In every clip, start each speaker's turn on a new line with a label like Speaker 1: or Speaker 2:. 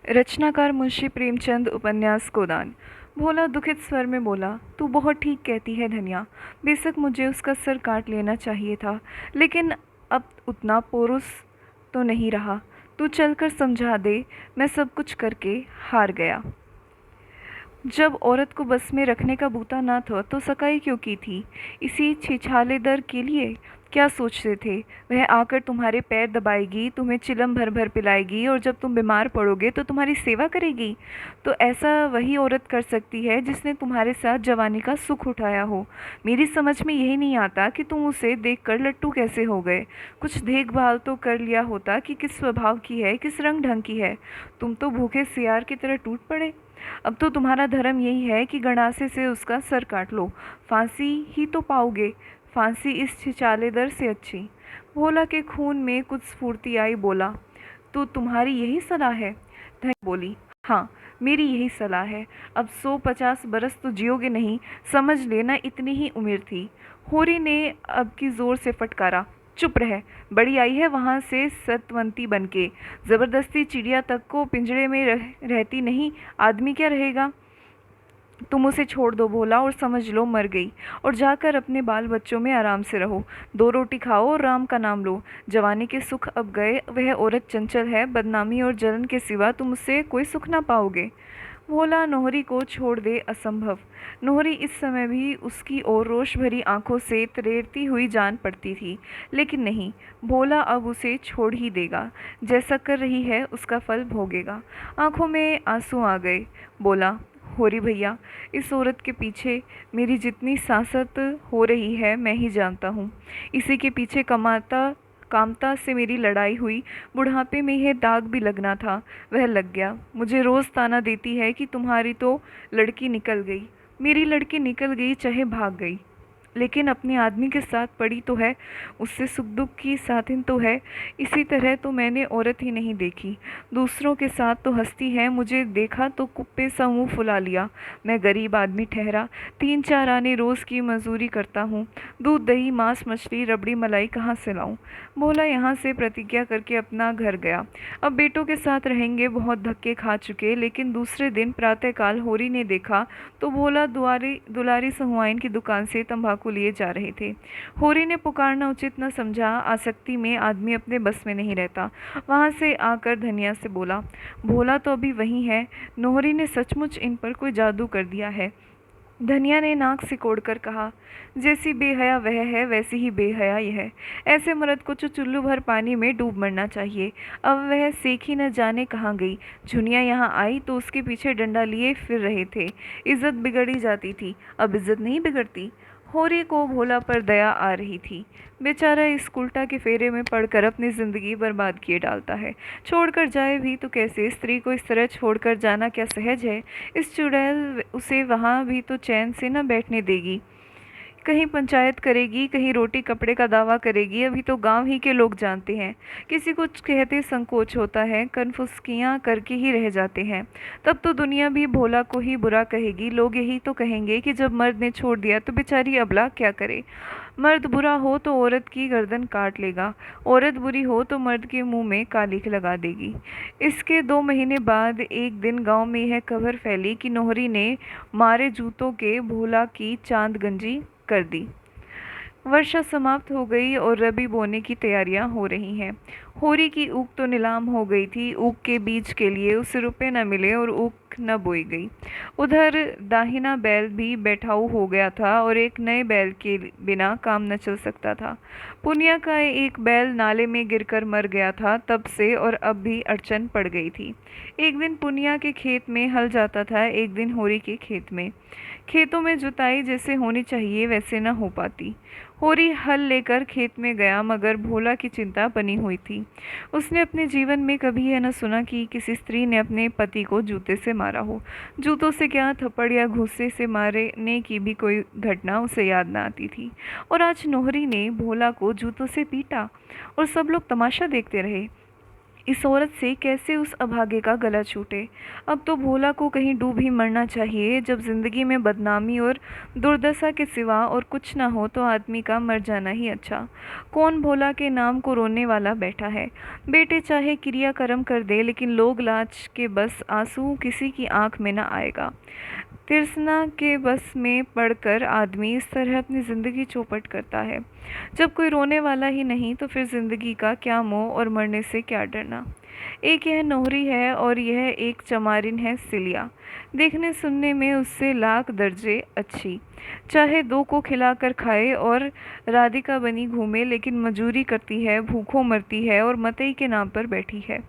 Speaker 1: रचनाकार मुंशी प्रेमचंद। उपन्यास गोदान। भोला दुखित स्वर में बोला, तू बहुत ठीक कहती है धनिया। बेशक मुझे उसका सर काट लेना चाहिए था, लेकिन अब उतना पोरुस तो नहीं रहा। तू चलकर समझा दे। मैं सब कुछ करके हार गया। जब औरत को बस में रखने का बूता ना था तो सगाई क्यों की थी? इसी छिछालेदर के लिए? क्या सोचते थे? वह आकर तुम्हारे पैर दबाएगी, तुम्हें चिलम भर भर पिलाएगी और जब तुम बीमार पड़ोगे तो तुम्हारी सेवा करेगी। तो ऐसा वही औरत कर सकती है जिसने तुम्हारे साथ जवानी का सुख उठाया हो। मेरी समझ में यही नहीं आता कि तुम उसे देखकर लट्टू कैसे हो गए। कुछ देखभाल तो कर लिया होता कि किस स्वभाव की है, किस रंग ढंग की है। तुम तो भूखे सियार की तरह टूट पड़े। अब तो तुम्हारा धर्म यही है कि गंडासे से उसका सर काट लो। फांसी ही तो पाओगे। फांसी इस छिछालेदर से अच्छी। भोला के खून में कुछ स्फूर्ति आई, बोला, तो तुम्हारी यही सलाह है? धनी बोली, हाँ, मेरी यही सलाह है। अब 150 बरस तो जियोगे नहीं, समझ लेना इतनी ही उम्र थी। होरी ने अब की जोर से फटकारा, चुप रह। बड़ी आई है वहां से सतवंती बनके। जबरदस्ती चिड़िया तक को पिंजरे में रहती नहीं। आदमी क्या रहेगा? तुम उसे छोड़ दो भोला, और समझ लो मर गई। और जाकर अपने बाल बच्चों में आराम से रहो। 2 रोटी खाओ और राम का नाम लो। जवानी के सुख अब गए। वह औरत चंचल है, बदनामी और जलन के सिवा तुम उससे कोई सुख ना पाओगे। भोला नोहरी को छोड़ दे असंभव। नोहरी इस समय भी उसकी ओर रोष भरी आंखों से तरेरती हुई जान पड़ती थी, लेकिन नहीं, भोला अब उसे छोड़ ही देगा। जैसा कर रही है उसका फल भोगेगा। आंखों में आंसू आ गए। बोला, होरी भैया, इस औरत के पीछे मेरी जितनी सासत हो रही है मैं ही जानता हूँ। इसी के पीछे कमाता कामता से मेरी लड़ाई हुई। बुढ़ापे में यह दाग भी लगना था, वह लग गया। मुझे रोज़ ताना देती है कि तुम्हारी तो लड़की निकल गई। मेरी लड़की निकल गई चाहे भाग गई, लेकिन अपने आदमी के साथ पड़ी तो है, उससे सुख दुख की साथिन तो है। इसी तरह तो मैंने औरत ही नहीं देखी। दूसरों के साथ तो हंसती है, मुझे देखा तो कुप्पे सा मुंह फुला लिया। मैं गरीब आदमी ठहरा, 3-4 आने रोज़ की मजदूरी करता हूँ। दूध दही मांस मछली रबड़ी मलाई कहाँ से लाऊं? भोला यहाँ से प्रतिज्ञा करके अपना घर गया। अब बेटों के साथ रहेंगे। बहुत धक्के खा चुके। लेकिन दूसरे दिन प्रातःकाल होरी ने देखा तो भोला दुलारी सहुआइन की दुकान से तंबाकू लिए जा रहे थे। होरी ने पुकारना उचित न समझा। आसक्ति में आदमी अपने बस में नहीं रहता। वहां से आकर धनिया से बोला, भोला तो अभी वहीं है। नोहरी ने सचमुच इन पर कोई जादू कर दिया है। धनिया ने नाक सिकोड़कर कहा, जैसी बेहया वह है वैसी ही बेहया यह है। ऐसे मर्द को तो चुल्लू भर पानी में डूब मरना चाहिए। अब वह सेखी न जाने कहाँ गई। झुनिया यहाँ आई तो उसके पीछे डंडा लिए फिर रहे थे। इज्जत बिगड़ी जाती थी, अब इज्जत नहीं बिगड़ती। होरी को भोला पर दया आ रही थी। बेचारा इस उल्टा के फेरे में पड़कर अपनी जिंदगी बर्बाद किए डालता है। छोड़कर जाए भी तो कैसे? स्त्री को इस तरह छोड़कर जाना क्या सहज है? इस चुड़ैल उसे वहाँ भी तो चैन से न बैठने देगी। कहीं पंचायत करेगी, कहीं रोटी कपड़े का दावा करेगी। अभी तो गांव ही के लोग जानते हैं। किसी को कहते संकोच होता है, कनफुसकियाँ करके ही रह जाते हैं। तब तो दुनिया भी भोला को ही बुरा कहेगी। लोग यही तो कहेंगे कि जब मर्द ने छोड़ दिया तो बेचारी अबला क्या करे। मर्द बुरा हो तो औरत की गर्दन काट लेगा, औरत बुरी हो तो मर्द के मुंह में कालिख लगा देगी। इसके 2 महीने बाद एक दिन गांव में यह खबर फैली कि नोहरी ने मारे जूतों के भोला की चांद गंजी कर दी। वर्षा समाप्त हो गई और रबी बोने की तैयारियां हो रही हैं। होरी की ऊख तो नीलाम हो गई थी। ऊख के बीज के लिए उसे रुपए न मिले और ऊख न बोई गई। उधर दाहिना बैल भी बैठाऊ हो गया था और एक नए बैल के बिना काम न चल सकता था। पुनिया का एक बैल नाले में गिरकर मर गया था तब से, और अब भी अड़चन पड़ गई थी। एक दिन पुनिया के खेत में हल जाता था, एक दिन होरी के खेत में। खेतों में जुताई जैसे होनी चाहिए वैसे न हो पाती। होरी हल लेकर खेत में गया, मगर भोला की चिंता बनी हुई थी। उसने अपने जीवन में कभी यह न सुना कि किसी स्त्री ने अपने पति को जूते से मारा हो। जूतों से क्या, थप्पड़ या घूंसे से मारने की भी कोई घटना उसे याद न आती थी। और आज नोहरी ने भोला को जूतों से पीटा और सब लोग तमाशा देखते रहे। इस औरत से कैसे उस अभागे का गला छूटे। अब तो भोला को कहीं डूब ही मरना चाहिए। जब जिंदगी में बदनामी और दुर्दशा के सिवा और कुछ ना हो तो आदमी का मर जाना ही अच्छा। कौन भोला के नाम को रोने वाला बैठा है। बेटे चाहे क्रिया कर्म कर दे, लेकिन लोग लाज के बस आंसू किसी की आंख में न आएगा। तिरसना के बस में पड़कर आदमी इस तरह अपनी ज़िंदगी चौपट करता है। जब कोई रोने वाला ही नहीं तो फिर ज़िंदगी का क्या मोह और मरने से क्या डरना। एक यह नोहरी है और यह एक चमारिन है सिलिया। देखने सुनने में उससे लाख दर्जे अच्छी। चाहे दो को खिलाकर खाए और राधिका बनी घूमे, लेकिन मजूरी करती है, भूखों मरती है और मतई के नाम पर बैठी है।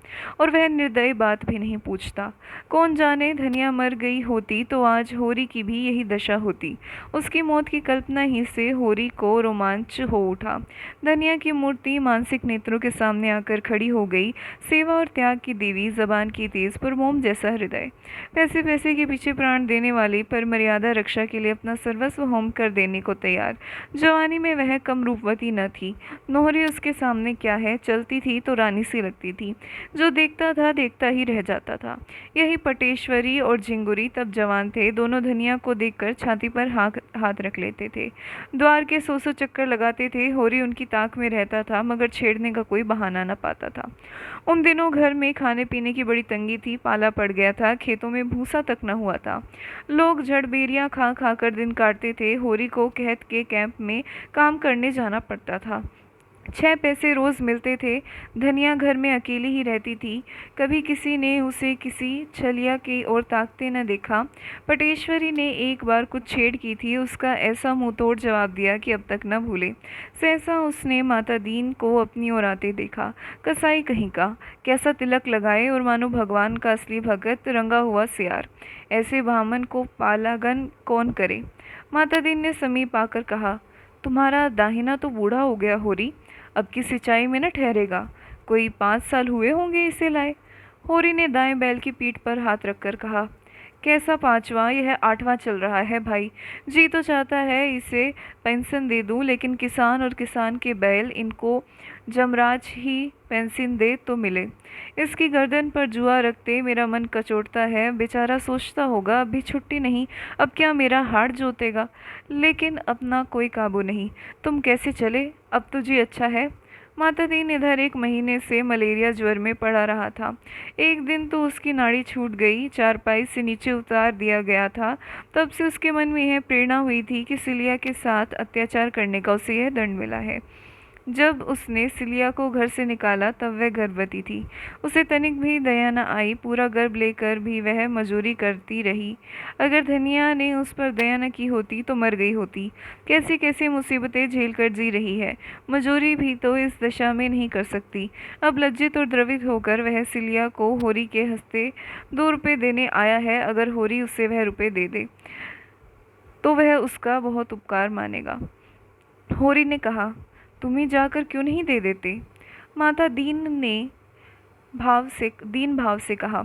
Speaker 1: और वह निर्दयी बात भी नहीं पूछता। कौन जाने धनिया मर गई होती तो आज होरी की भी यही दशा होती। उसकी मौत की कल्पना ही से होरी को रोमांच हो उठा। धनिया की मूर्ति मानसिक नेत्रों के सामने आकर खड़ी हो गई। सेवा और त्याग की देवी, जबान की तेज पर मोम जैसा हृदय। पैसे पैसे के पीछे प्राण देने वाली, पर मर्यादा रक्षा के लिए अपना सर्वस्व होम कर देने को तैयार। जवानी में वह कम रूपवती न थी। नोहरी उसके सामने क्या है, चलती थी तो रानी सी लगती थी। जो देखता था देखता ही रह जाता था। यही पटेश्वरी और झिंगुरी तब जवान थे। दोनों धनिया को देखकर छाती पर हाथ रख लेते थे। द्वार के सौ चक्कर लगाते थे। होरी उनकी ताक में रहता था, मगर छेड़ने का कोई बहाना न पाता था। उन दिनों घर में खाने पीने की बड़ी तंगी थी। पाला पड़ गया था, खेतों में भूसा तक न हुआ था। लोग झड़बेरियां खा खा कर दिन काटते थे। होरी को कहत के कैंप में काम करने जाना पड़ता था। 6 पैसे रोज़ मिलते थे। धनिया घर में अकेली ही रहती थी। कभी किसी ने उसे किसी छलिया की ओर ताकते न देखा। पटेश्वरी ने एक बार कुछ छेड़ की थी। उसका ऐसा मुंह तोड़ जवाब दिया कि अब तक न भूले। सहसा उसने माता दीन को अपनी ओर आते देखा। कसाई कहीं का, कैसा तिलक लगाए और मानो भगवान का असली भगत रंगा हुआ सियार। ऐसे ब्राह्मण को पालागन कौन करे। माता दीन ने समीप आकर कहा, तुम्हारा दाहिना तो बूढ़ा हो गया होरी, अब की सिंचाई में न ठहरेगा। कोई 5 साल हुए होंगे इसे लाए। होरी ने दाएं बैल की पीठ पर हाथ रखकर कहा, कैसा 5वां, यह 8वां चल रहा है भाई। जी तो चाहता है इसे पेंशन दे दूं, लेकिन किसान और किसान के बैल, इनको जमराज ही पेंशन दे तो मिले। इसकी गर्दन पर जुआ रखते मेरा मन कचोटता है। बेचारा सोचता होगा अभी छुट्टी नहीं, अब क्या मेरा हाड़ जोतेगा। लेकिन अपना कोई काबू नहीं। तुम कैसे चले, अब तो जी अच्छा है। माता दीन इधर 1 महीने से मलेरिया ज्वर में पड़ा रहा था। एक दिन तो उसकी नाड़ी छूट गई, चारपाई से नीचे उतार दिया गया था। तब से उसके मन में यह प्रेरणा हुई थी कि सिलिया के साथ अत्याचार करने का उसे यह दंड मिला है। जब उसने सिलिया को घर से निकाला तब वह गर्भवती थी। उसे तनिक भी दया न आई। पूरा गर्भ लेकर भी वह मजूरी करती रही। अगर धनिया ने उस पर दया न की होती तो मर गई होती। कैसी कैसी मुसीबतें झेल कर जी रही है। मजूरी भी तो इस दशा में नहीं कर सकती। अब लज्जित और द्रवित होकर वह सिलिया को होरी के हंसते 2 रुपये देने आया है। अगर होरी उसे वह रुपये दे दे तो वह उसका बहुत उपकार मानेगा। होरी ने कहा, तुम ही जाकर क्यों नहीं दे देते। माता दीन ने दीन भाव से कहा,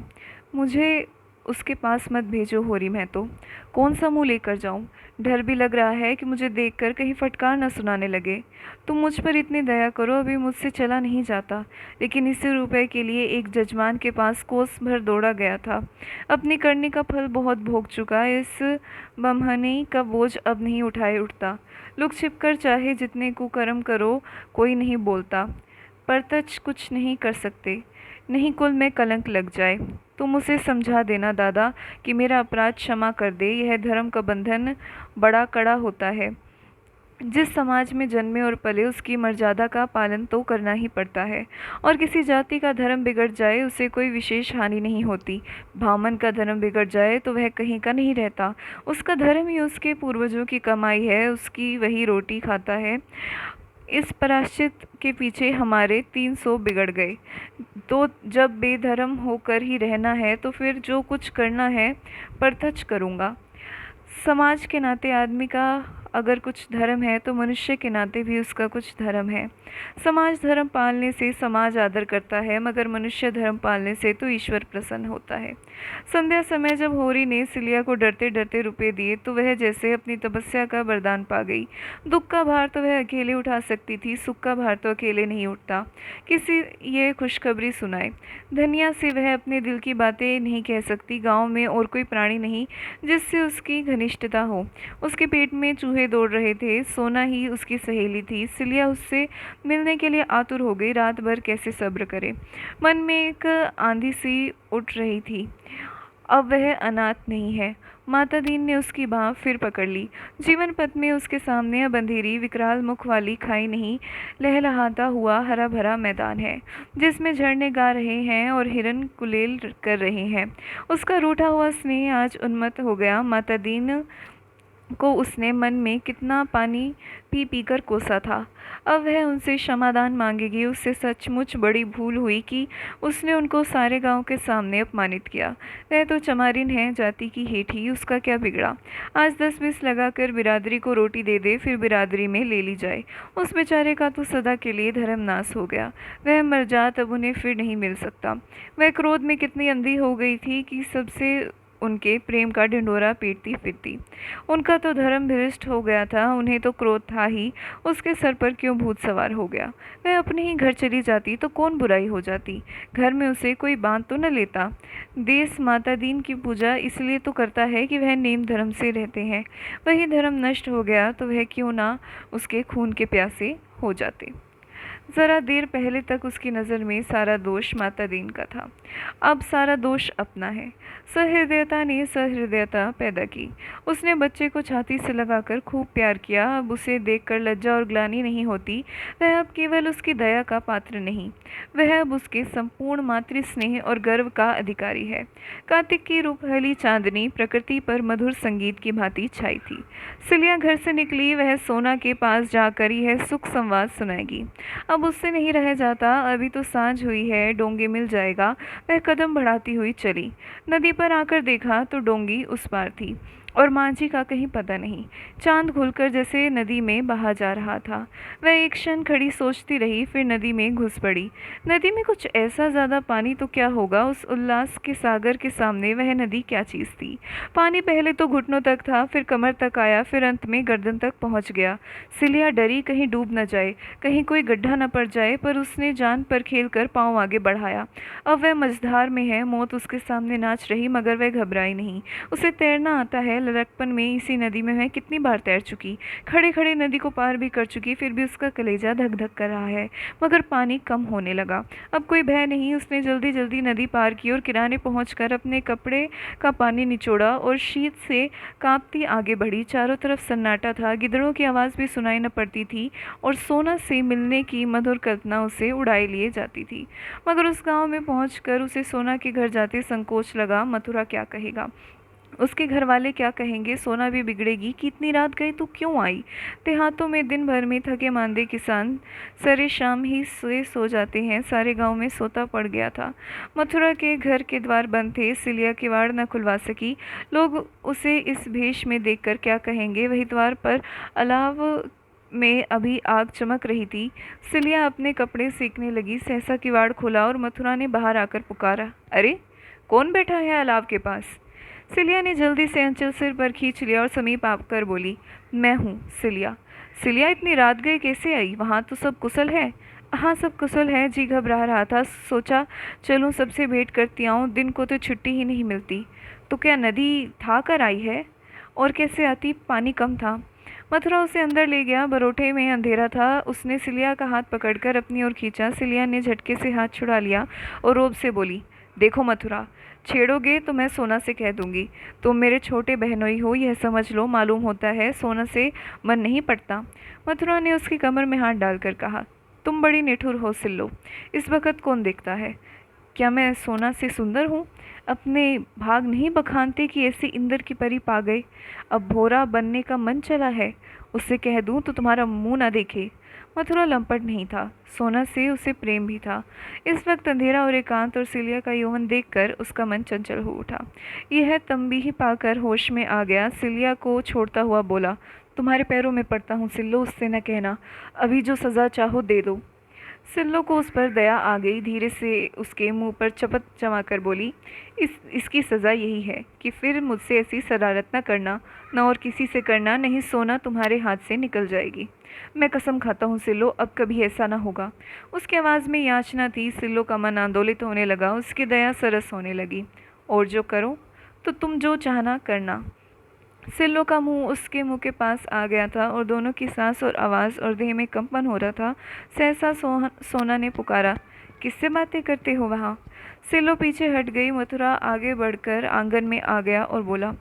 Speaker 1: मुझे उसके पास मत भेजो होरी, मैं तो कौन सा मुंह लेकर जाऊं। डर भी लग रहा है कि मुझे देखकर कहीं फटकार न सुनाने लगे। तुम मुझ पर इतनी दया करो, अभी मुझसे चला नहीं जाता। लेकिन इसी रुपए के लिए एक जजमान के पास कोस भर दौड़ा गया था। अपनी करनी का फल बहुत भोग चुका। इस बमहनी का बोझ अब नहीं उठाए उठता। लुक छिप कर चाहे जितने कुकर्म करो, कोई नहीं बोलता। परतच कुछ नहीं कर सकते, नहीं कुल में कलंक लग जाए। तुम उसे समझा देना दादा कि मेरा अपराध क्षमा कर दे। यह धर्म का बंधन बड़ा कड़ा होता है। जिस समाज में जन्मे और पले उसकी मर्यादा का पालन तो करना ही पड़ता है। और किसी जाति का धर्म बिगड़ जाए उसे कोई विशेष हानि नहीं होती। ब्राह्मण का धर्म बिगड़ जाए तो वह कहीं का नहीं रहता। उसका धर्म ही उसके पूर्वजों की कमाई है, उसकी वही रोटी खाता है। इस प्रायश्चित के पीछे हमारे 300 बिगड़ गए। तो जब बेधर्म होकर ही रहना है तो फिर जो कुछ करना है परतच करूँगा। समाज के नाते आदमी का अगर कुछ धर्म है तो मनुष्य के नाते भी उसका कुछ धर्म है। समाज धर्म पालने से समाज आदर करता है, मगर मनुष्य धर्म पालने से तो ईश्वर प्रसन्न होता है। संध्या समय जब होरी ने सिलिया को डरते डरते रुपए दिए तो वह जैसे अपनी तपस्या का वरदान पा गई। दुख का भार तो वह अकेले उठा सकती थी, सुख का भार तो अकेले नहीं उठता। किसी ये खुशखबरी सुनाए। धनिया से वह अपने दिल की बातें नहीं कह सकती। गांव में और कोई प्राणी नहीं जिससे उसकी घनिष्ठता हो। उसके पेट में चूहे दौड़ रहे थे। सोना ही उसकी सहेली थी। सिलिया उससे मिलने के लिए आतुर हो गई। रात भर कैसे सब्र करे। मन में एक आंधी सी उठ रही थी। अब वह अनाथ नहीं है। माता दीन ने उसकी बाँह फिर पकड़ ली। जीवन पथ में उसके सामने अब अंधेरी विकराल मुख वाली खाई नहीं, लहलहाता हुआ हरा भरा मैदान है जिसमें झरने गा रहे हैं और हिरन कुलेल कर रहे हैं। उसका रूठा हुआ स्नेह आज उन्मत्त हो गया। माता दीन को उसने मन में कितना पानी पी पी कर कोसा था। अब वह उनसे क्षमादान मांगेगी। उससे सचमुच बड़ी भूल हुई कि उसने उनको सारे गांव के सामने अपमानित किया। वह तो चमारिन है, जाति की हेठी, उसका क्या बिगड़ा। आज 10-20 लगाकर बिरादरी को रोटी दे दे, फिर बिरादरी में ले ली जाए। उस बेचारे का तो सदा के लिए धर्मनाश हो गया। वह मर जात अब उन्हें फिर नहीं मिल सकता। वह क्रोध में कितनी अंधी हो गई थी कि सबसे उनके प्रेम का ढिंढोरा पीटती फिरती। उनका तो धर्म भ्रष्ट हो गया था, उन्हें तो क्रोध था ही। उसके सर पर क्यों भूत सवार हो गया। वह अपने ही घर चली जाती तो कौन बुराई हो जाती। घर में उसे कोई बांध तो न लेता। देश माता दीन की पूजा इसलिए तो करता है कि वह नेम धर्म से रहते हैं। वही धर्म नष्ट हो गया तो वह क्यों ना उसके खून के प्यासे हो जाते। जरा देर पहले तक उसकी नज़र में सारा दोष माता दीन का था, अब सारा दोष अपना है। सहृदयता ने सहृदयता पैदा की। उसने बच्चे को छाती से लगाकर खूब प्यार किया। अब उसे देखकर लज्जा और ग्लानि नहीं होती। वह अब केवल उसकी दया का पात्र नहीं, वह अब उसके संपूर्ण मातृ स्नेह और गर्व का अधिकारी है। कार्तिक की रूपहली चांदनी प्रकृति पर मधुर संगीत की भांति छाई थी। सिलिया घर से निकली। वह सोना के पास जाकर यह सुख संवाद सुनाएगी। अब उससे नहीं रह जाता। अभी तो सांझ हुई है, डोंगी मिल जाएगा। वह कदम बढ़ाती हुई चली। नदी पर आकर देखा तो डोंगी उस पार थी और मांझी का कहीं पता नहीं। चांद घुलकर जैसे नदी में बहा जा रहा था। वह एक क्षण खड़ी सोचती रही, फिर नदी में घुस पड़ी। नदी में कुछ ऐसा ज़्यादा पानी तो क्या होगा। उस उल्लास के सागर के सामने वह नदी क्या चीज़ थी। पानी पहले तो घुटनों तक था, फिर कमर तक आया, फिर अंत में गर्दन तक पहुंच गया। सिलिया डरी कहीं डूब न जाए, कहीं कोई गड्ढा न पड़ जाए, पर उसने जान पर खेल कर पाँव आगे बढ़ाया। अब वह मझधार में है। मौत उसके सामने नाच रही, मगर वह घबराई नहीं। उसे तैरना आता है। लड़कपन में इसी नदी में वह कितनी बार तैर चुकी, खड़े खड़े नदी को पार भी कर चुकी। फिर भी उसका कलेजा धक धक कर रहा है, मगर पानी कम होने लगा। अब कोई भय नहीं। उसने जल्दी जल्दी नदी पार की और किनारे पहुंचकर अपने कपड़े का पानी निचोड़ा और शीत से कांपती आगे बढ़ी। चारों तरफ सन्नाटा था। गिदड़ों की आवाज़ भी सुनाई न पड़ती थी और सोना से मिलने की मधुर कल्पना उसे उड़ाए लिए जाती थी। मगर उस गांव में पहुंचकर उसे सोना के घर जाते संकोच लगा। मथुरा क्या कहेगा, उसके घर वाले क्या कहेंगे। सोना भी बिगड़ेगी कि इतनी रात गई तो क्यों आई। देहातों में दिन भर में थके मांदे किसान सरे शाम ही सो जाते हैं। सारे गांव में सोता पड़ गया था। मथुरा के घर के द्वार बंद थे। सिलिया किवाड़ न खुलवा सकी। लोग उसे इस भेष में देखकर क्या कहेंगे। वही द्वार पर अलाव में अभी आग चमक रही थी। सिलिया अपने कपड़े सेकने लगी। सहसा किवाड़ खोला और मथुरा ने बाहर आकर पुकारा, अरे कौन बैठा है अलाव के पास। सिलिया ने जल्दी से अंचल सिर पर खींच लिया और समीप आकर बोली, मैं हूँ सिलिया। सिलिया इतनी रात गए कैसे आई। वहाँ तो सब कुशल है। हाँ सब कुशल है जी, घबरा रहा था, सोचा चलूँ सबसे भेंट करती आऊँ, दिन को तो छुट्टी ही नहीं मिलती। तो क्या नदी था कर आई है। और कैसे आती, पानी कम था। मथुरा उसे अंदर ले गया। बरोठे में अंधेरा था। उसने सिलिया का हाथ पकड़कर अपनी ओर खींचा। सिलिया ने झटके से हाथ छुड़ा लिया और रोब से बोली, देखो मथुरा, छेड़ोगे तो मैं सोना से कह दूंगी तुम मेरे छोटे बहनोई हो, यह समझ लो। मालूम होता है सोना से मन नहीं पड़ता। मथुरा ने उसकी कमर में हाथ डालकर कहा, तुम बड़ी निठुर हो सिल्लो, इस वक्त कौन देखता है। क्या मैं सोना से सुंदर हूँ। अपने भाग नहीं बखानते कि ऐसी इंद्र की परी पा गए। अब भोरा बनने का मन चला है, उससे कह दूँ तो तुम्हारा मुंह ना देखे। मथुरा लंपट नहीं था, सोना से उसे प्रेम भी था। इस वक्त अंधेरा और एकांत और सिलिया का यौवन देखकर उसका मन चंचल हो उठा। यह तंबीही पाकर होश में आ गया, सिलिया को छोड़ता हुआ बोला, तुम्हारे पैरों में पड़ता हूँ सिल्लो, उससे न कहना, अभी जो सज़ा चाहो दे दो। सिल्लो को उस पर दया आ गई, धीरे से उसके मुंह पर चपत जमाकर बोली, इसकी सज़ा यही है कि फिर मुझसे ऐसी शरारत न करना, न और किसी से करना, नहीं सोना तुम्हारे हाथ से निकल जाएगी। मैं कसम खाता हूँ सिल्लो, अब कभी ऐसा ना होगा। उसकी आवाज़ में याचना थी। सिल्लो का मन आंदोलित होने लगा, उसकी दया सरस होने लगी। और जो करो तो तुम जो चाहना करना। सिल्लो का मुंह उसके मुंह के पास आ गया था और दोनों की सांस और आवाज़ और देह में कंपन हो रहा था। सहसा सोना ने पुकारा, किससे बातें करते हो वहाँ? सिल्लो पीछे हट गई। मथुरा आगे बढ़कर आंगन में आ गया और बोला,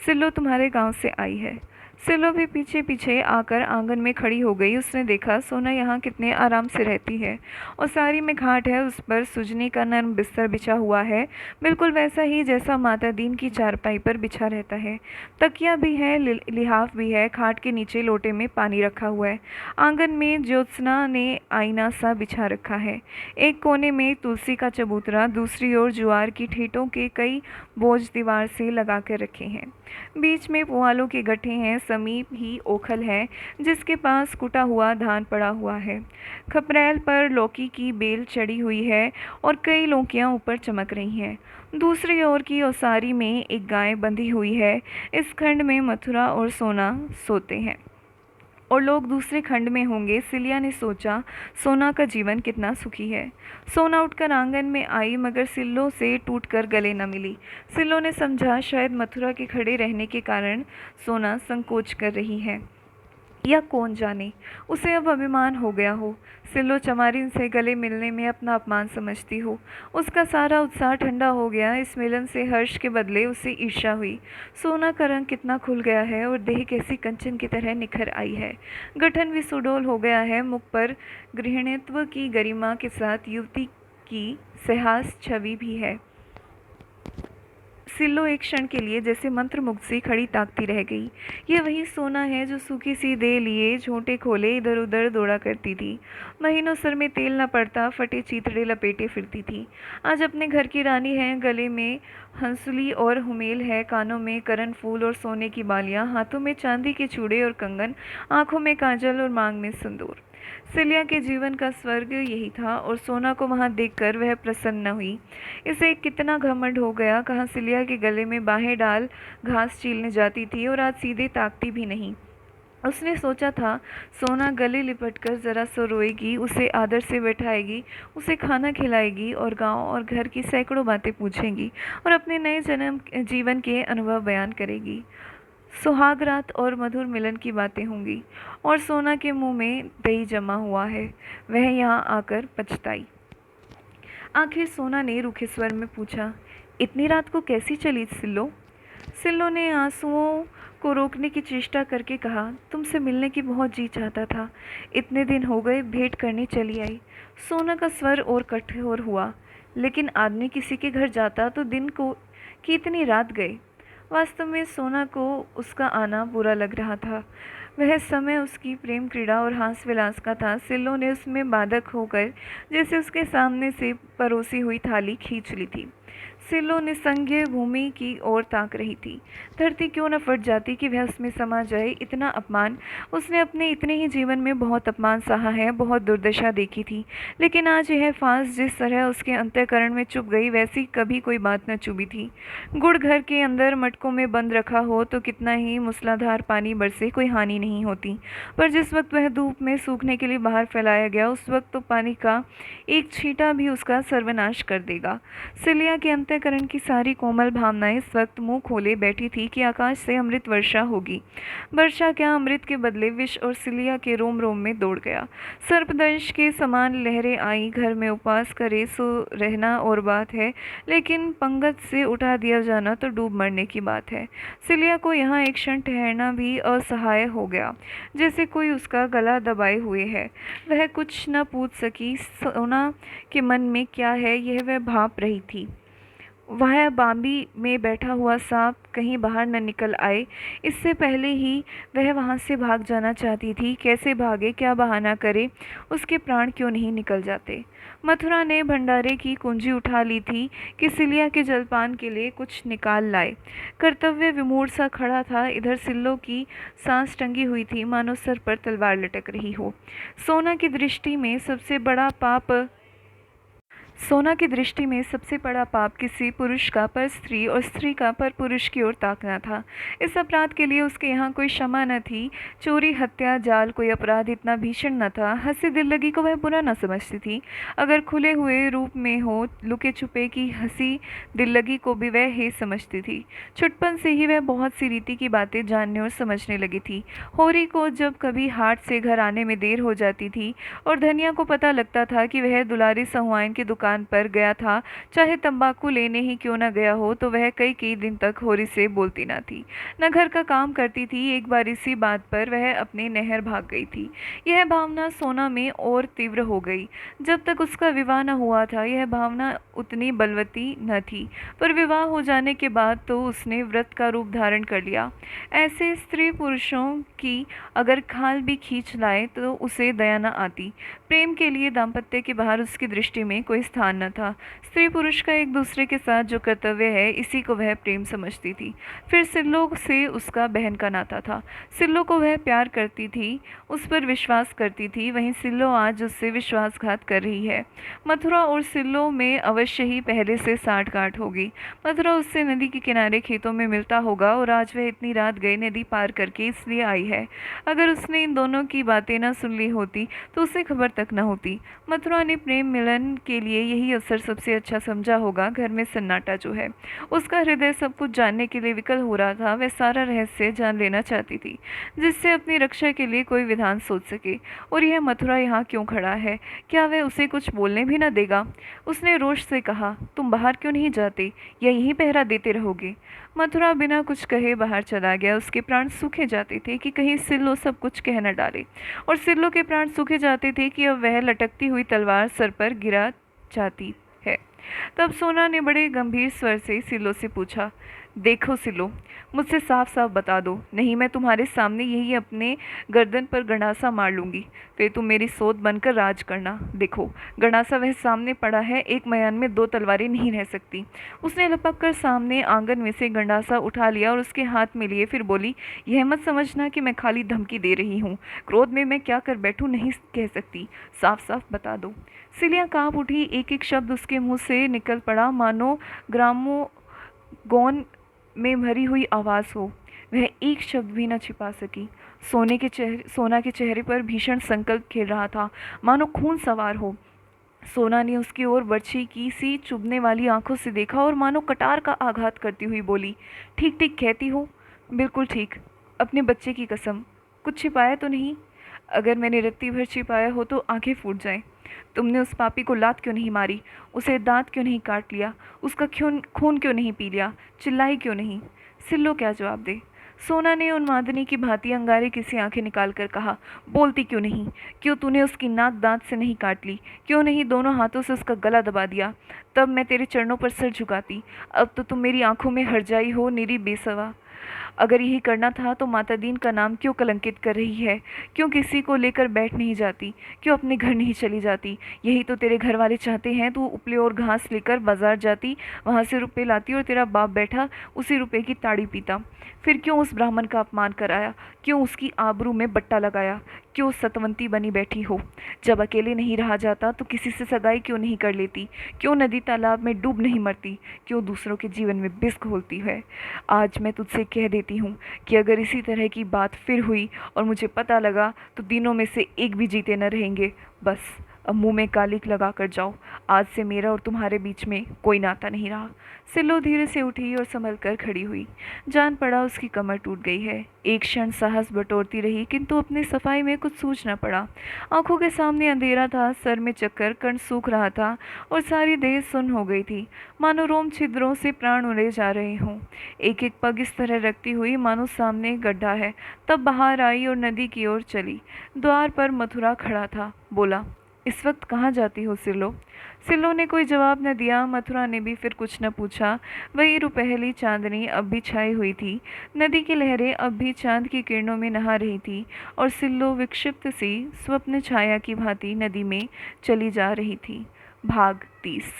Speaker 1: सिल्लो तुम्हारे गांव से आई है। सिल्लो भी पीछे पीछे आकर आंगन में खड़ी हो गई। उसने देखा सोना यहाँ कितने आराम से रहती है, और सारी में घाट है, उस पर सुजनी का नरम बिस्तर बिछा हुआ है, बिल्कुल वैसा ही जैसा माता दीन की चारपाई पर बिछा रहता है। तकिया भी है, लिहाफ भी है, खाट के नीचे लोटे में पानी रखा हुआ है। आंगन में ज्योत्सना ने आईना सा बिछा रखा है। एक कोने में तुलसी का चबूतरा, दूसरी ओर ज्वार की ठीठों के कई बोझ दीवार से लगा कर रखे हैं। बीच में पुआलों के गट्ठे हैं, समीप ही ओखल है जिसके पास कुटा हुआ धान पड़ा हुआ है। खपरैल पर लौकी की बेल चढ़ी हुई है और कई लौकियां ऊपर चमक रही हैं। दूसरी ओर की ओसारी में एक गाय बंधी हुई है। इस खंड में मथुरा और सोना सोते हैं और लोग दूसरे खंड में होंगे। सिलिया ने सोचा, सोना का जीवन कितना सुखी है। सोना उठकर आंगन में आई, मगर सिल्लो से टूटकर गले न मिली। सिल्लो ने समझा शायद मथुरा के खड़े रहने के कारण सोना संकोच कर रही है, या कौन जाने उसे अब अभिमान हो गया हो। सिल्लो चमारिन से गले मिलने में अपना अपमान समझती हो। उसका सारा उत्साह ठंडा हो गया। इस मिलन से हर्ष के बदले उसे ईर्ष्या हुई। सोना का रंग कितना खुल गया है और देह कैसी कंचन की तरह निखर आई है। गठन भी सुडौल हो गया है। मुख पर गृहिणीत्व की गरिमा के साथ युवती की सहास छवि भी है। सिल्लो एक क्षण के लिए जैसे मंत्रमुग्ध सी खड़ी ताकती रह गई। यह वही सोना है जो सूखी सी देह लिए झोंटे खोले इधर उधर दौड़ा करती थी। महीनों सर में तेल न पड़ता, फटे चीथड़े लपेटे फिरती थी। आज अपने घर की रानी है, गले में हंसुली और हुमेल है, कानों में करण फूल और सोने की बालियां, हाथों में चांदी के चूड़े और कंगन, आंखों में काजल और मांग में सिंदूर। सिलिया के जीवन का स्वर्ग यही था, और सोना को वहां देखकर वह प्रसन्न हुई। इसे कितना घमंड हो गया, कहाँ सिलिया के गले में बाहें डाल घास चीलने जाती थी और आज सीधे ताकती भी नहीं। उसने सोचा था सोना गले लिपटकर जरा सा रोएगी, उसे आदर से बैठाएगी, उसे खाना खिलाएगी और गांव और घर की सैकड़ों बातें पूछेगी और अपने नए जन्म जीवन के अनुभव बयान करेगी। सुहाग रात और मधुर मिलन की बातें होंगी। और सोना के मुंह में दही जमा हुआ है, वह यहाँ आकर पछताई। आखिर सोना ने रूखे स्वर में पूछा, इतनी रात को कैसी चली सिल्लो? सिल्लो ने आंसुओं को रोकने की चेष्टा करके कहा, तुमसे मिलने की बहुत जी चाहता था, इतने दिन हो गए, भेंट करने चली आई। सोना का स्वर और कठोर हुआ, लेकिन आदमी किसी के घर जाता तो दिन को कि इतनी रात गए। वास्तव में सोना को उसका आना बुरा लग रहा था। वह समय उसकी प्रेम क्रीड़ा और हास विलास का था। सिल्लो ने उसमें बाधक होकर जैसे उसके सामने से परोसी हुई थाली खींच ली थी। सिल्लो निसंज्ञ भूमि की ओर ताक रही थी। धरती क्यों न फट जाती कि वह उसमें समा जाए। इतना अपमान उसने अपने इतने ही जीवन में बहुत अपमान सहा है, बहुत दुर्दशा देखी थी, लेकिन आज यह फांस जिस तरह उसके अंतःकरण में चुभ गई, वैसी कभी कोई बात न चुभी थी। गुड़ घर के अंदर मटकों में बंद रखा हो तो कितना ही मूसलाधार पानी बरसे कोई हानि नहीं होती, पर जिस वक्त वह धूप में सूखने के लिए बाहर फैलाया गया, उस वक्त तो पानी का एक छींटा भी उसका सर्वनाश कर देगा। सिलिया के अंतःकरण की सारी कोमल भावनाएं इस वक्त मुंह खोले बैठी थी कि आकाश से अमृत वर्षा होगी। वर्षा क्या, अमृत के बदले विष और सिलिया के रोम रोम में दौड़ गया। सर्पदंश के समान लहरें आई। घर में उपवास करे सो रहना और बात है, लेकिन पंगत से उठा दिया जाना तो डूब मरने की बात है। सिलिया को यहाँ एक क्षण ठहरना भी असहाय हो गया, जैसे कोई उसका गला दबाए हुए है। वह कुछ न पूछ सकी। सोना के मन में क्या है यह वह भाप रही थी। वह बाम्बी में बैठा हुआ सांप कहीं बाहर न निकल आए, इससे पहले ही वह वहाँ से भाग जाना चाहती थी। कैसे भागे, क्या बहाना करे, उसके प्राण क्यों नहीं निकल जाते। मथुरा ने भंडारे की कुंजी उठा ली थी कि सिलिया के जलपान के लिए कुछ निकाल लाए। कर्तव्य विमूढ़ सा खड़ा था। इधर सिल्लो की सांस टंगी हुई थी, मानो सर पर तलवार लटक रही हो। सोना की दृष्टि में सबसे बड़ा पाप सोना की दृष्टि में सबसे बड़ा पाप किसी पुरुष का पर स्त्री और स्त्री का पर पुरुष की ओर ताकना था। इस अपराध के लिए उसके यहाँ कोई क्षमा न थी। चोरी, हत्या, जाल, कोई अपराध इतना भीषण न था। हंसी दिल लगी को वह बुरा न समझती थी। अगर खुले हुए रूप में हो, लुके छुपे की हंसी दिल लगी को भी वह हे समझती थी। छुटपन से ही वह बहुत सी रीति की बातें जानने और समझने लगी थी। होरी को जब कभी हाट से घर आने में देर हो जाती थी और धनिया को पता लगता था कि वह दुलारी सहुआइन की दुकान पर गया था, चाहे तंबाकू लेने ही क्यों न गया हो, तो वह कई कई दिन तक होरी से बोलती न थी, न घर का काम करती थी। एक बार इसी बात पर वह अपने नहर भाग गई थी। यह भावना सोना में और तीव्र हो गई। जब तक उसका विवाह न हुआ था यह भावना उतनी बलवती न थी, पर विवाह हो जाने के बाद तो उसने व्रत का रूप धारण कर लिया। ऐसे स्त्री पुरुषों की अगर खाल भी खींच लाए तो उसे दया न आती। प्रेम के लिए दाम्पत्य के बाहर उसकी दृष्टि में कोई स्थान न था। स्त्री पुरुष का एक दूसरे के साथ जो कर्तव्य है, इसी को वह प्रेम समझती थी। फिर सिल्लो से उसका बहन का नाता था। सिल्लो को वह प्यार करती थी, उस पर विश्वास करती थी। वहीं सिल्लो आज उससे विश्वासघात कर रही है। मथुरा और सिल्लो में अवश्य ही पहले से साठगांठ होगी। मथुरा उससे नदी के किनारे खेतों में मिलता होगा और आज वह इतनी रात गई नदी पार करके इसलिए आई है। अगर उसने इन दोनों की बातें न सुन ली होती तो उसे खबर तक न होती। मथुरा ने प्रेम मिलन के लिए यही अवसर सबसे अच्छा समझा होगा। घर में सन्नाटा जो है, उसका हृदय सब कुछ जानने के लिए विकल हो रहा था। वह सारा रहस्य जान लेना चाहती थी, जिससे अपनी रक्षा के लिए कोई विधान सोच सके। और यह मथुरा यहाँ क्यों खड़ा है? क्या वह उसे कुछ बोलने भी न देगा? उसने रोष से कहा, तुम बाहर क्यों नहीं जाते या यहीं पहरा देते रहोगे? मथुरा बिना कुछ कहे बाहर चला गया। उसके प्राण सूखे जाते थे कि कहीं सिल्लो सब कुछ कह न डाले, और सिल्लो के प्राण सूखे जाते थे कि अब वह लटकती हुई तलवार सर पर गिरा जाती है। तब सोना ने बड़े गंभीर स्वर से सिल्लो से पूछा, देखो सिल्लो, मुझसे साफ साफ बता दो, नहीं मैं तुम्हारे सामने यही अपने गर्दन पर गंडासा मार लूँगी, फिर तुम मेरी सोत बनकर राज करना। देखो, गंडासा वह सामने पड़ा है, एक मयान में दो तलवारें नहीं रह सकती। उसने लपक कर सामने आंगन में से गंडासा उठा लिया और उसके हाथ में लिए, फिर बोली, यह मत समझना कि मैं खाली धमकी दे रही हूँ। क्रोध में मैं क्या कर बैठूँ नहीं कह सकती, साफ साफ बता दो। सिलिया काँप उठी। एक एक शब्द उसके मुँह से निकल पड़ा मानो ग्रामोफोन में भरी हुई आवाज़ हो। वह एक शब्द भी न छिपा सकी। सोना के चेहरे पर भीषण संकल्प खेल रहा था, मानो खून सवार हो। सोना ने उसकी ओर बर्छी की सी चुभने वाली आंखों से देखा और मानो कटार का आघात करती हुई बोली, ठीक ठीक कहती हो, बिल्कुल ठीक। अपने बच्चे की कसम, कुछ छिपाया तो नहीं? अगर मैंने रत्ती भर छिपाया हो तो आंखें फूट जाएं। तुमने उस पापी को लात क्यों नहीं मारी? उसे दांत क्यों नहीं काट लिया? उसका खून क्यों नहीं पी लिया? चिल्लाई क्यों नहीं? सिल्लो क्या जवाब दे? सोना ने उन्मादनी की भांति अंगारे की सी आंखें निकाल कर कहा, बोलती क्यों नहीं? क्यों तूने उसकी नाक दांत से नहीं काट ली? क्यों नहीं दोनों हाथों से उसका गला दबा दिया? तब मैं तेरे चरणों पर सर झुकाती। अब तो तुम मेरी आंखों में हरजाई हो, निरी बेसवा। अगर यही करना था तो माता दीन का नाम क्यों कलंकित कर रही है? क्यों किसी को लेकर बैठ नहीं जाती? क्यों अपने घर नहीं चली जाती? यही तो तेरे घर वाले चाहते हैं। तू उपले और घास लेकर बाजार जाती, वहाँ से रुपए लाती और तेरा बाप बैठा उसी रुपए की ताड़ी पीता। फिर क्यों उस ब्राह्मण का अपमान कराया? क्यों उसकी आबरू में बट्टा लगाया? क्यों सतवंती बनी बैठी हो? जब अकेले नहीं रहा जाता तो किसी से सगाई क्यों नहीं कर लेती? क्यों नदी तालाब में डूब नहीं मरती? क्यों दूसरों के जीवन में विष घोलती है? आज मैं तुझसे कह देती हूँ कि अगर इसी तरह की बात फिर हुई और मुझे पता लगा तो तीनों में से एक भी जीते न रहेंगे। बस अब मुंह में कालिक लगा कर जाओ। आज से मेरा और तुम्हारे बीच में कोई नाता नहीं रहा। सिल्लो धीरे से उठी और संभल कर खड़ी हुई। जान पड़ा उसकी कमर टूट गई है। एक क्षण साहस बटोरती रही, किंतु अपनी सफाई में कुछ सूझ न पड़ा। आंखों के सामने अंधेरा था, सर में चक्कर, कण सूख रहा था और सारी देह सुन्न हो गई थी, मानो रोम छिद्रों से प्राण उड़े जा रहे हों। एक एक पग इस तरह रखती हुई मानो सामने गड्ढा है। तब बाहर आई और नदी की ओर चली। द्वार पर मथुरा खड़ा था। बोला, इस वक्त कहाँ जाती हो सिल्लो? सिल्लो ने कोई जवाब न दिया। मथुरा ने भी फिर कुछ न पूछा। वही रुपहली चांदनी अब भी छाई हुई थी। नदी की लहरें अब भी चांद की किरणों में नहा रही थी और सिल्लो विक्षिप्त सी स्वप्न छाया की भांति नदी में चली जा रही थी। भाग 30।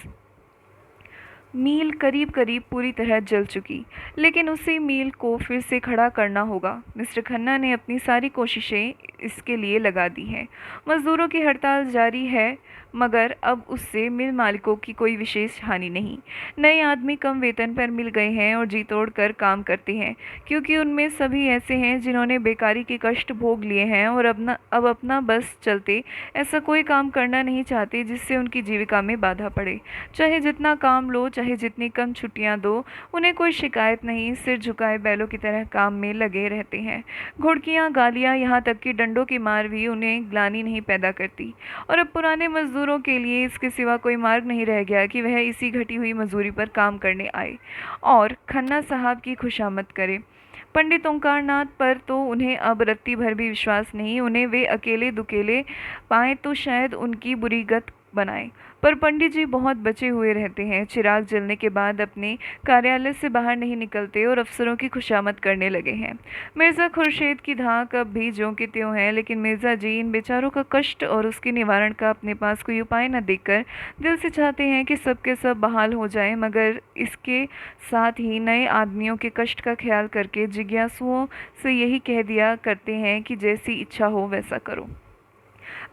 Speaker 1: मील करीब करीब पूरी तरह जल चुकी, लेकिन उसी मील को फिर से खड़ा करना होगा। मिस्टर खन्ना ने अपनी सारी कोशिशें इसके लिए लगा दी हैं। मजदूरों की हड़ताल जारी है, मगर अब उससे मिल मालिकों की कोई विशेष हानि नहीं। नए आदमी कम वेतन पर मिल गए हैं और जी तोड़ कर काम करते हैं, क्योंकि उनमें सभी ऐसे हैं जिन्होंने बेकारी के कष्ट भोग लिए हैं और अब अपना बस चलते ऐसा कोई काम करना नहीं चाहते जिससे उनकी जीविका में बाधा पड़े। चाहे जितना काम लो, चाहे जितनी कम छुट्टियां दो, उन्हें कोई शिकायत नहीं। सिर झुकाए बैलों की तरह काम में लगे रहते हैं। घुड़कियां, गालियां, यहाँ तक कि डंडों की मार भी उन्हें ग्लानि नहीं पैदा करती। और अब पुराने मजदूरों के लिए इसके सिवा कोई मार्ग नहीं रह गया कि वह इसी घटी हुई मजदूरी पर काम करने आए और खन्ना साहब की खुशामद करे। पंडित ओंकारनाथ पर तो उन्हें अब रत्ती भर भी विश्वास नहीं। उन्हें वे अकेले दुकेले पाएं तो शायद उनकी बुरी गत बनाए। पर पंडित जी बहुत बचे हुए रहते हैं। चिराग जलने के बाद अपने कार्यालय से बाहर नहीं निकलते और अफसरों की खुशामद करने लगे हैं। मिर्ज़ा खुर्शीद की धाक अब भी ज्यों की त्यों है, लेकिन मिर्ज़ा जी इन बेचारों का कष्ट और उसके निवारण का अपने पास कोई उपाय न देखकर दिल से चाहते हैं कि सब के सब बहाल हो जाए, मगर इसके साथ ही नए आदमियों के कष्ट का ख्याल करके जिज्ञासुओं से यही कह दिया करते हैं कि जैसी इच्छा हो वैसा करो।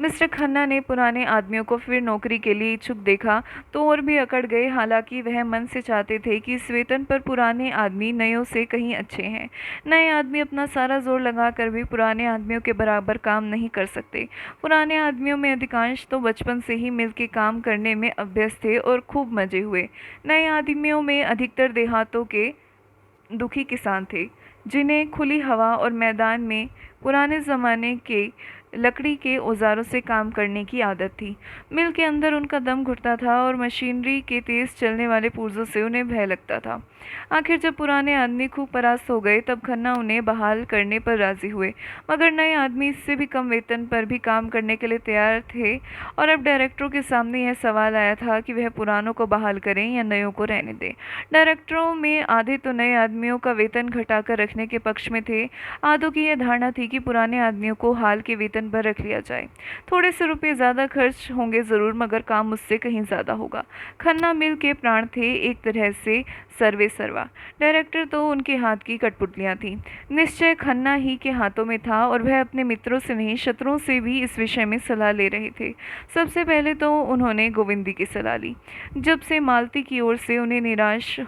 Speaker 1: मिस्टर खन्ना ने पुराने आदमियों को फिर नौकरी के लिए इच्छुक देखा तो और भी अकड़ गए। हालांकि वह मन से चाहते थे कि इस वेतन पर पुराने आदमी नयों से कहीं अच्छे हैं। नए आदमी अपना सारा जोर लगाकर भी पुराने आदमियों के बराबर काम नहीं कर सकते। पुराने आदमियों में अधिकांश तो बचपन से ही मिल के काम करने में अभ्यस्त थे और खूब मजे हुए। नए आदमियों में अधिकतर देहातों के दुखी किसान थे, जिन्हें खुली हवा और मैदान में पुराने ज़माने के लकड़ी के औजारों से काम करने की आदत थी। मिल के अंदर उनका दम घुटता था और मशीनरी के तेज चलने वाले पुर्जों से उन्हें भय लगता था। आखिर जब पुराने आदमी खूब परास्त हो गए तब खन्ना उन्हें बहाल करने पर राजी हुए, मगर नए आदमी इससे भी कम वेतन पर भी काम करने के लिए तैयार थे और अब डायरेक्टरों के सामने यह सवाल आया था कि वह पुरानों को बहाल करें या नयों को रहने दें। डायरेक्टरों में आधे तो नए आदमियों का वेतन घटाकर रखने के पक्ष में थे, आधों की यह धारणा थी कि पुराने आदमियों को हाल के वेतन पर रख लिया जाए। थोड़े से रुपये ज़्यादा खर्च होंगे ज़रूर, मगर काम उससे कहीं ज़्यादा होगा। खन्ना मिल के प्राण थे, एक तरह से सर्वे सर्वा। डायरेक्टर तो उनके हाथ की कठपुतलियां थीं। निश्चय खन्ना ही के हाथों में था और वह अपने मित्रों से नहीं शत्रुओं से भी इस विषय में सलाह ले रहे थे। सबसे पहले तो उन्होंने गोविंदी की सलाह ली, जब से मालती की ओर से उन्हें निराश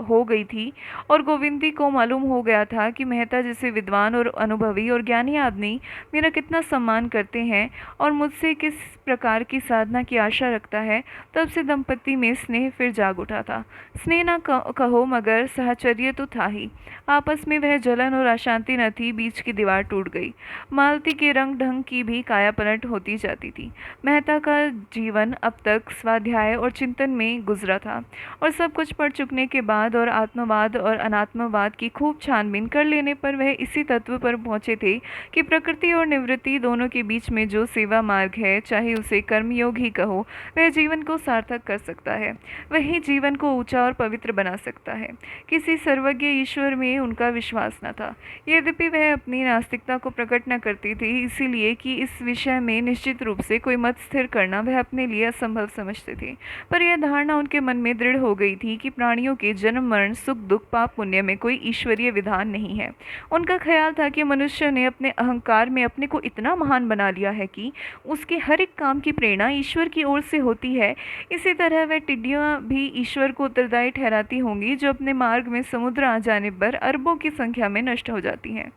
Speaker 1: हो गई थी और गोविंदी को मालूम हो गया था कि मेहता जैसे विद्वान और अनुभवी और ज्ञानी आदमी मेरा कितना सम्मान करते हैं और मुझसे किस प्रकार की साधना की आशा रखता है, तब से दंपति में स्नेह फिर जाग उठा था। स्नेह ना कहो, मगर साहचर्य तो था ही। आपस में वह जलन और अशांति न थी, बीच की दीवार टूट गई। मालती के रंग ढंग की भी काया पलट होती जाती थी। मेहता का जीवन अब तक स्वाध्याय और चिंतन में गुजरा था और सब कुछ पढ़ चुकने के बाद और आत्मवाद और अनात्मवाद की खूब छानबीन कर लेने पर वह इसी तत्व पर पहुंचे थे कि प्रकृति और निवृत्ति दोनों के बीच में जो सेवा मार्ग है, चाहे उसे कर्मयोग ही कहो, वह जीवन को सार्थक कर सकता है। वही जीवन को ऊंचा और पवित्र बना सकता है। किसी सर्वज्ञ ईश्वर में उनका विश्वास न था। यद्यपि वह अपनी नास्तिकता को प्रकट न करती थी, इसीलिए कि इस विषय में निश्चित रूप से कोई मत स्थिर करना वह अपने लिए असंभव समझते थे। पर यह धारणा उनके मन में दृढ़ हो गई थी कि प्राणियों के जन्म मरण, सुख दुख, पाप पुण्य में कोई ईश्वरीय विधान नहीं है। उनका ख्याल था कि मनुष्य ने अपने अहंकार में अपने को इतना महान बना लिया है कि उसके हर एक काम की प्रेरणा ईश्वर की ओर से होती है। इसी तरह वह टिड्डियां भी ईश्वर को उत्तरदायी ठहराती होंगी, जो अपने मार्ग में समुद्र आ जाने पर अरबों की संख्या में नष्ट हो जाती हैं।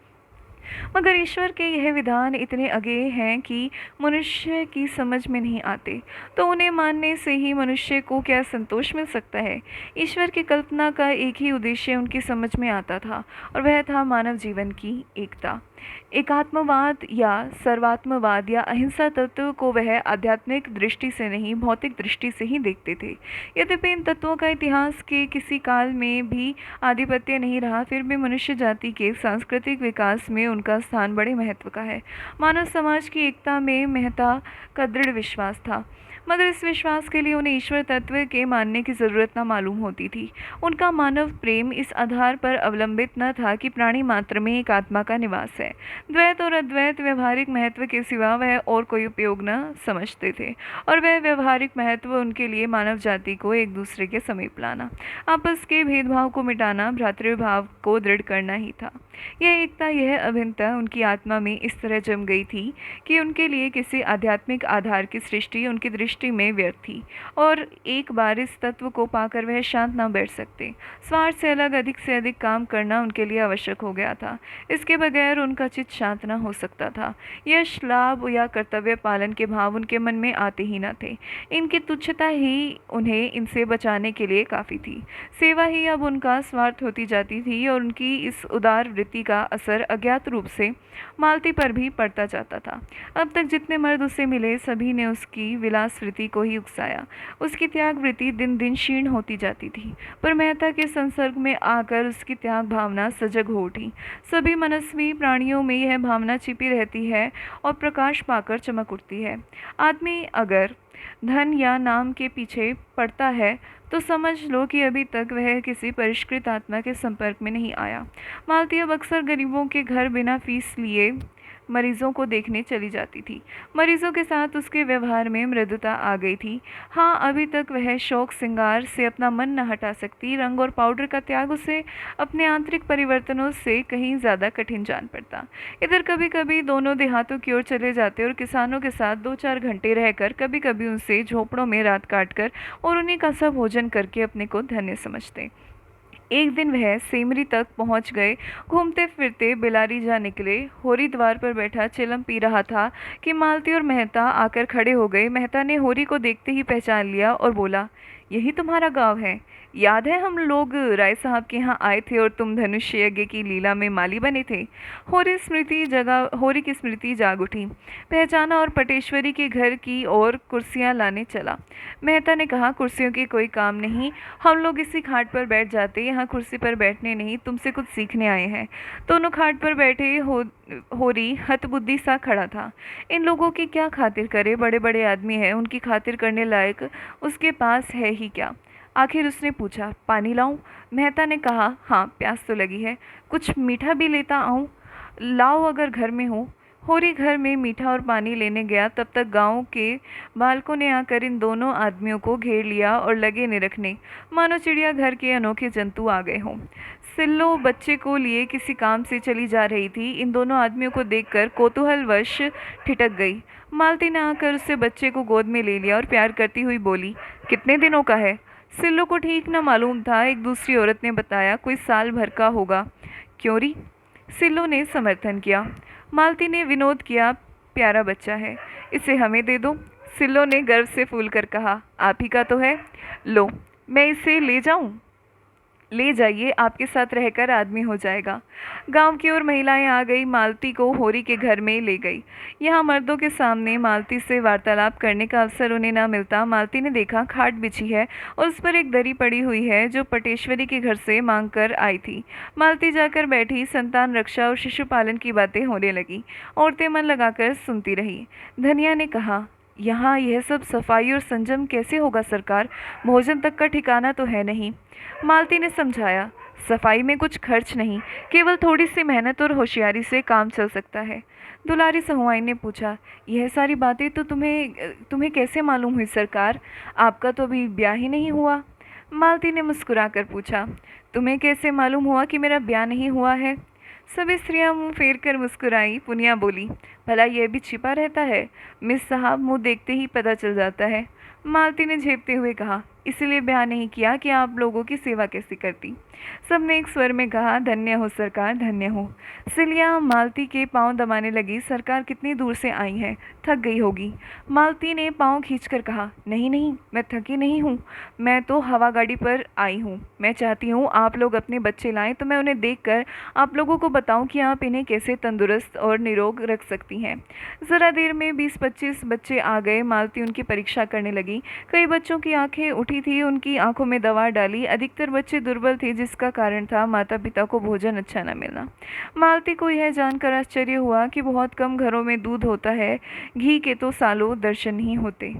Speaker 1: मगर ईश्वर के यह विधान इतने अगेय हैं कि मनुष्य की समझ में नहीं आते, तो उन्हें मानने से ही मनुष्य को क्या संतोष मिल सकता है। ईश्वर की कल्पना का एक ही उद्देश्य उनकी समझ में आता था और वह था मानव जीवन की एकता। एकात्मवाद या सर्वात्मवाद या अहिंसा तत्व को वह आध्यात्मिक दृष्टि से नहीं, भौतिक दृष्टि से ही देखते थे। यद्यपि इन तत्वों का इतिहास के किसी काल में भी आधिपत्य नहीं रहा, फिर भी मनुष्य जाति के सांस्कृतिक विकास में उनका स्थान बड़े महत्व का है। मानव समाज की एकता में मेहता का दृढ़ विश्वास था। मगर इस विश्वास के लिए उन्हें ईश्वर तत्व के मानने की ज़रूरत न मालूम होती थी। उनका मानव प्रेम इस आधार पर अवलंबित न था कि प्राणी मात्र में एक आत्मा का निवास है। द्वैत और अद्वैत व्यवहारिक महत्व के सिवा वह और कोई उपयोग न समझते थे, और वह व्यवहारिक महत्व उनके लिए मानव जाति को एक दूसरे के समीप लाना, आपस के भेदभाव को मिटाना, भ्रातृभाव को दृढ़ करना ही था। यह एकता, यह अभिन्नता उनकी आत्मा में इस तरह जम गई थी कि उनके लिए किसी आध्यात्मिक आधार की सृष्टि उनकी दृष्टि में व्यर्थ थी, और एक बार इस तत्व को पाकर वह शांत न बैठ सकते। स्वार्थ से अलग अधिक से अधिक काम करना उनके लिए आवश्यक हो गया था। इसके बगैर उनका चित्त शांत न हो सकता था। यश, लाभ या कर्तव्य पालन के भाव उनके मन में आते ही न थे। इनकी तुच्छता ही उन्हें इनसे बचाने के लिए काफ़ी थी। सेवा ही अब उनका स्वार्थ होती जाती थी, और उनकी इस उदार वृत्ति का असर अज्ञात रूप से मालती पर भी पड़ता जाता था। अब तक जितने मर्द उसे मिले सभी ने उसकी विलास वृत्ति को ही उकसाया। उसकी त्याग वृत्ति दिन दिन क्षीण होती जाती थी, पर मेहता के संसर्ग में आकर उसकी त्याग भावना सजग हो उठी। सभी मनस्वी प्राणियों में यह भावना छिपी रहती है और प्रकाश पाकर चमक उठती है। आदमी अगर धन या नाम के पीछे पड़ता है तो समझ लो कि अभी तक वह किसी परिष्कृत आत्मा के संपर्क में नहीं आया। मालती अब अक्सर गरीबों के घर बिना फीस लिए मरीजों को देखने चली जाती थी। मरीजों के साथ उसके व्यवहार में मृदुता आ गई थी। हाँ, अभी तक वह शौक श्रृंगार से अपना मन न हटा सकती। रंग और पाउडर का त्याग उसे अपने आंतरिक परिवर्तनों से कहीं ज़्यादा कठिन जान पड़ता। इधर कभी कभी दोनों देहातों की ओर चले जाते और किसानों के साथ 2-4 घंटे रहकर कभी कभी उनसे झोपड़ों में रात काटकर और उन्हीं का सब भोजन करके अपने को धन्य समझते। एक दिन वह सेमरी तक पहुंच गए। घूमते फिरते बिलारी जा निकले। होरी द्वार पर बैठा चिलम पी रहा था कि मालती और मेहता आकर खड़े हो गए। मेहता ने होरी को देखते ही पहचान लिया और बोला, यही तुम्हारा गांव है? याद है हम लोग राय साहब के यहाँ आए थे और तुम धनुष यज्ञ की लीला में माली बने थे? होरी की स्मृति जाग उठी। पहचाना और पटेश्वरी के घर की ओर कुर्सियाँ लाने चला। मेहता ने कहा, कुर्सियों की कोई काम नहीं, हम लोग इसी खाट पर बैठ जाते। यहाँ कुर्सी पर बैठने नहीं, तुमसे कुछ सीखने आए हैं। दोनों खाट पर बैठे होरी हतबुद्धि सा खड़ा था। इन लोगों की क्या खातिर करे? बड़े बड़े आदमी हैं, उनकी खातिर करने लायक उसके पास है ही क्या? आखिर उसने पूछा, पानी लाऊं? मेहता ने कहा, हाँ, प्यास तो लगी है, कुछ मीठा भी लेता आऊं? लाओ अगर घर में हो। होरी घर में मीठा और पानी लेने गया, तब तक गांव के बालकों ने आकर इन दोनों आदमियों को घेर लिया और लगे निरखने, मानो चिड़िया घर के अनोखे जंतु आ गए हों। सिल्लो बच्चे को लिए किसी काम से चली जा रही थी। इन दोनों आदमियों को देखकर कौतूहलवश ठिठक गई। मालती ने आकर उससे बच्चे को गोद में ले लिया और प्यार करती हुई बोली, कितने दिनों का है? सिल्लो को ठीक न मालूम था। एक दूसरी औरत ने बताया, कोई साल भर का होगा। क्यों री? सिल्लो ने समर्थन किया। मालती ने विनोद किया, प्यारा बच्चा है, इसे हमें दे दो। सिल्लो ने गर्व से फूल कर कहा, आप ही का तो है, लो, मैं इसे ले जाऊं? ले जाइए, आपके साथ रहकर आदमी हो जाएगा। गांव की ओर महिलाएं आ गई, मालती को होरी के घर में ले गई। यहाँ मर्दों के सामने मालती से वार्तालाप करने का अवसर उन्हें न मिलता। मालती ने देखा, खाट बिछी है और उस पर एक दरी पड़ी हुई है जो पटेश्वरी के घर से मांग कर आई थी। मालती जाकर बैठी। संतान रक्षा और शिशु पालन की बातें होने लगी। औरतें मन लगाकर सुनती रही। धनिया ने कहा, यहाँ यह सब सफाई और संयम कैसे होगा सरकार? भोजन तक का ठिकाना तो है नहीं। मालती ने समझाया, सफाई में कुछ खर्च नहीं, केवल थोड़ी सी मेहनत और होशियारी से काम चल सकता है। दुलारी सहुआइन ने पूछा, यह सारी बातें तो तुम्हें कैसे मालूम हुई सरकार? आपका तो अभी ब्याह ही नहीं हुआ। मालती ने मुस्कुराकर पूछा, तुम्हें कैसे मालूम हुआ कि मेरा ब्याह नहीं हुआ है? सभी स्त्रियां मुंह फेर कर मुस्कुराई। पुनिया बोली, भला यह भी छिपा रहता है? मिस साहब, मुंह देखते ही पता चल जाता है। मालती ने झेपते हुए कहा, इसलिए ब्याह नहीं किया कि आप लोगों की सेवा कैसी करती। सबने एक स्वर में कहा, धन्य हो सरकार, धन्य हो। सिलिया मालती के पांव दबाने लगी। सरकार कितनी दूर से आई हैं, थक गई होगी। मालती ने पांव खींचकर कहा, नहीं नहीं, मैं थकी नहीं हूँ, मैं तो हवा गाड़ी पर आई हूँ। मैं चाहती हूँ आप लोग अपने बच्चे लाएं तो मैं उन्हें देखकर आप लोगों को बताऊँ कि आप इन्हें कैसे तंदुरुस्त और निरोग रख सकती हैं। ज़रा देर में 20-25 बच्चे आ गए। मालती उनकी परीक्षा करने लगी। कई बच्चों की आंखें उठी थी, उनकी आंखों में दवा डाली। अधिकतर बच्चे दुर्बल थे, जिसका कारण था माता पिता को भोजन अच्छा न मिलना। मालती को यह जानकर आश्चर्य हुआ कि बहुत कम घरों में दूध होता है, घी के तो सालों दर्शन नहीं होते।